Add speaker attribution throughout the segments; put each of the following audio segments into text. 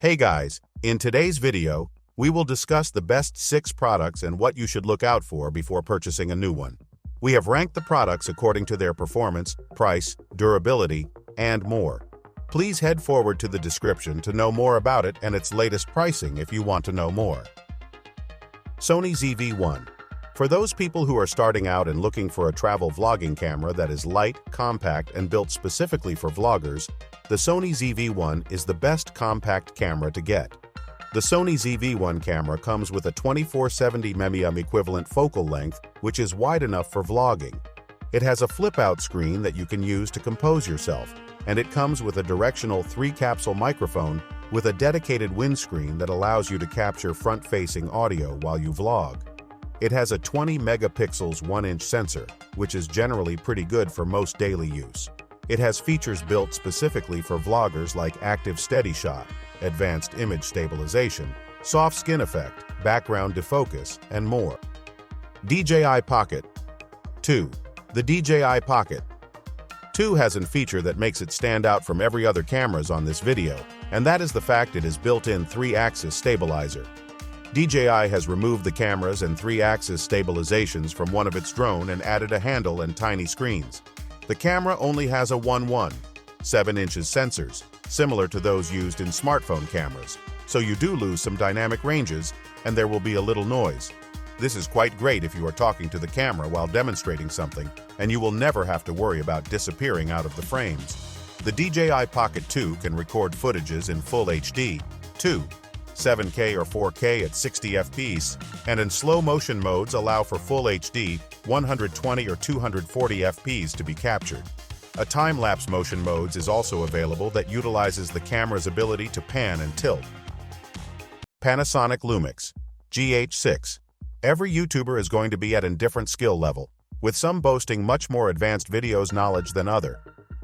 Speaker 1: Hey guys, in today's video, we will discuss the best 6 products and what you should look out for before purchasing a new one. We have ranked the products according to their performance, price, durability, and more. Please head forward to the description to know more about it and its latest pricing if you want to know more. Sony ZV-1. For those people who are starting out and looking for a travel vlogging camera that is light, compact, and built specifically for vloggers, the Sony ZV-1 is the best compact camera to get. The Sony ZV-1 camera comes with a 2470 mm equivalent focal length, which is wide enough for vlogging. It has a flip-out screen that you can use to compose yourself, and it comes with a directional 3-capsule microphone with a dedicated windscreen that allows you to capture front-facing audio while you vlog. It has a 20 megapixels 1-inch sensor, which is generally pretty good for most daily use. It has features built specifically for vloggers like active SteadyShot, advanced image stabilization, soft skin effect, background defocus, and more. DJI Pocket 2. The DJI Pocket 2 has a feature that makes it stand out from every other cameras on this video, and that is the fact it is built-in 3-axis stabilizer. DJI has removed the cameras and 3-axis stabilizations from one of its drone and added a handle and tiny screens. The camera only has a 7 inches sensors, similar to those used in smartphone cameras, so you do lose some dynamic ranges and there will be a little noise. This is quite great if you are talking to the camera while demonstrating something, and you will never have to worry about disappearing out of the frames. The DJI Pocket 2 can record footages in Full HD, 7K or 4K at 60 fps, and in slow motion modes allow for Full HD, 120 or 240 fps to be captured. A time-lapse motion modes is also available that utilizes the camera's ability to pan and tilt. Panasonic LUMIX GH6. Every YouTuber is going to be at a different skill level, with some boasting much more advanced videos knowledge than other.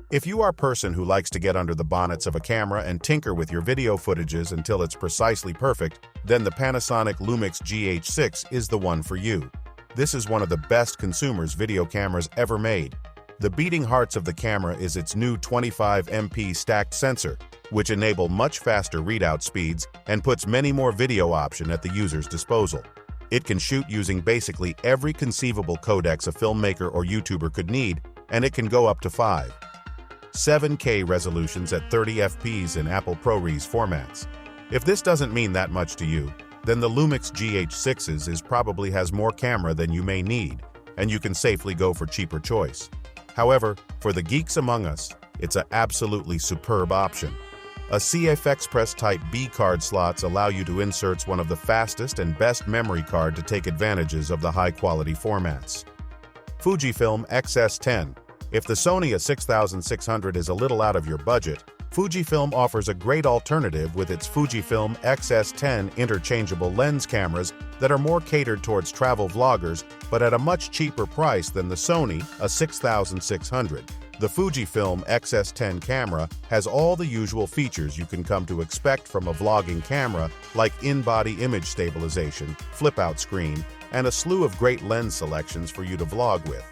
Speaker 1: If you are a person who likes to get under the bonnets of a camera and tinker with your video footages until it's precisely perfect, then the Panasonic LUMIX GH6 is the one for you. This is one of the best consumers video cameras ever made. The beating hearts of the camera is its new 25MP stacked sensor, which enable much faster readout speeds and puts many more video options at the user's disposal. It can shoot using basically every conceivable codecs a filmmaker or YouTuber could need, and it can go up to 7K resolutions at 30 fps in Apple ProRes formats. If this doesn't mean that much to you, then the LUMIX GH6's probably has more camera than you may need, and you can safely go for cheaper choice. However, for the geeks among us, it's an absolutely superb option. A CF Express Type B card slots allow you to insert one of the fastest and best memory card to take advantages of the high-quality formats. Fujifilm X-S10. If the Sony A6600 is a little out of your budget, Fujifilm offers a great alternative with its Fujifilm X-S10 interchangeable lens cameras that are more catered towards travel vloggers but at a much cheaper price than the Sony A6600. The Fujifilm X-S10 camera has all the usual features you can come to expect from a vlogging camera, like in-body image stabilization, flip-out screen, and a slew of great lens selections for you to vlog with.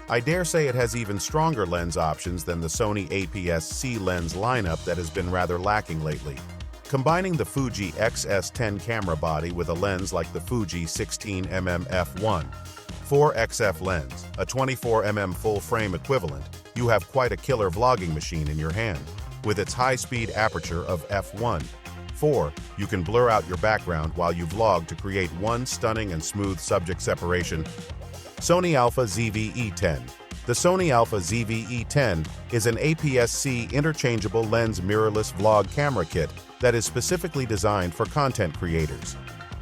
Speaker 1: I dare say it has even stronger lens options than the Sony APS-C lens lineup that has been rather lacking lately. Combining the Fuji X-S10 camera body with a lens like the Fuji 16mm f1. 4XF lens, a 24mm full-frame equivalent, you have quite a killer vlogging machine in your hand. With its high-speed aperture of f1.4, you can blur out your background while you vlog to create one stunning and smooth subject separation. Sony Alpha ZV-E10. The Sony Alpha ZV-E10 is an APS-C interchangeable lens mirrorless vlog camera kit that is specifically designed for content creators.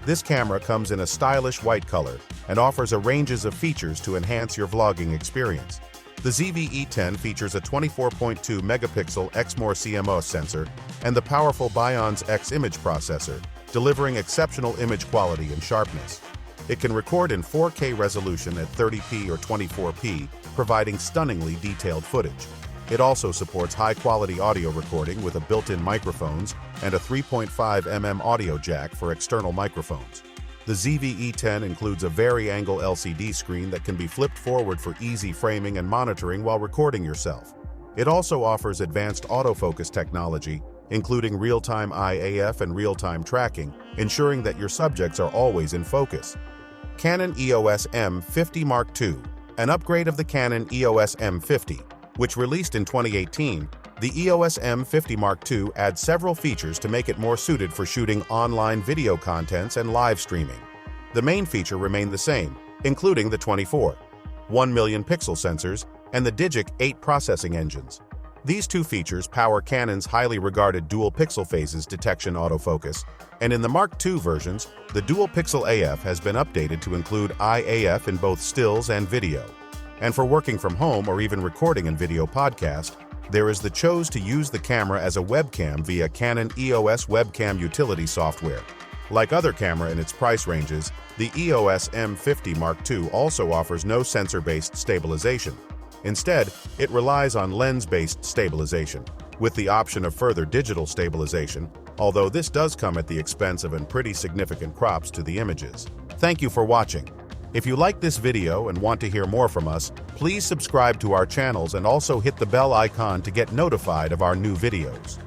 Speaker 1: This camera comes in a stylish white color and offers a ranges of features to enhance your vlogging experience. The ZV-E10 features a 24.2 megapixel Exmor CMOS sensor and the powerful Bionz X image processor, delivering exceptional image quality and sharpness. It can record in 4K resolution at 30p or 24p, providing stunningly detailed footage. It also supports high-quality audio recording with a built-in microphones and a 3.5mm audio jack for external microphones. The ZV-E10 includes a vari-angle LCD screen that can be flipped forward for easy framing and monitoring while recording yourself. It also offers advanced autofocus technology including real-time IAF and real-time tracking, ensuring that your subjects are always in focus. Canon EOS M50 Mark II, an upgrade of the Canon EOS M50, which released in 2018. The EOS M50 Mark II adds several features to make it more suited for shooting online video contents and live streaming. The main feature remained the same, including the 1 million pixel sensors and the DJI 8 processing engines. These two features power Canon's highly regarded dual pixel phases detection autofocus, and in the Mark II versions, the dual pixel AF has been updated to include IAF in both stills and video. And for working from home or even recording in video podcast, there is the choice to use the camera as a webcam via Canon EOS webcam utility software. Like other camera in its price ranges, the EOS M50 Mark II also offers no sensor-based stabilization. Instead, it relies on lens-based stabilization, with the option of further digital stabilization, although this does come at the expense of pretty significant crops to the images. Thank you for watching. If you like this video and want to hear more from us, please subscribe to our channels and also hit the bell icon to get notified of our new videos.